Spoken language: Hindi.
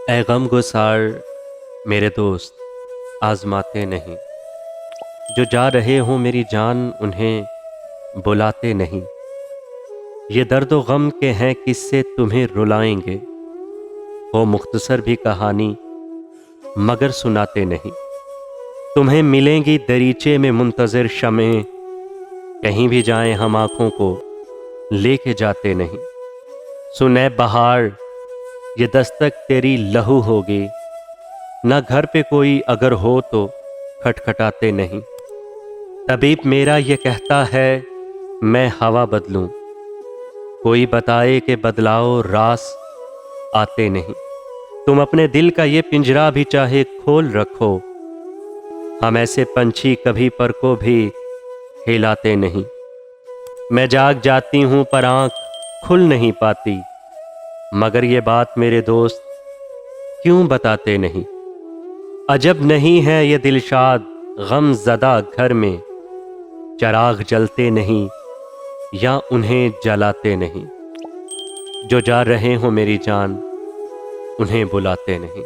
ए गम गुसार मेरे दोस्त आजमाते नहीं, जो जा रहे हों मेरी जान उन्हें बुलाते नहीं। ये दर्द व गम के हैं किस्से तुम्हें रुलाएंगे, हो मुख्तसर भी कहानी मगर सुनाते नहीं। तुम्हें मिलेंगी दरीचे में मुंतज़िर शमें, कहीं भी जाएं हम आँखों को लेके जाते नहीं। सुने बहार ये दस्तक तेरी लहू होगी, ना घर पे कोई अगर हो तो खटखटाते नहीं। तबीब मेरा ये कहता है मैं हवा बदलूं, कोई बताए कि बदलाओ रास आते नहीं। तुम अपने दिल का ये पिंजरा भी चाहे खोल रखो, हम ऐसे पंछी कभी पर को भी हिलाते नहीं। मैं जाग जाती हूँ पर आँख खुल नहीं पाती, मगर ये बात मेरे दोस्त क्यों बताते नहीं। अजब नहीं है ये दिलशाद गम ज़दा घर में, चराग जलते नहीं या उन्हें जलाते नहीं। जो जा रहे हो मेरी जान उन्हें बुलाते नहीं।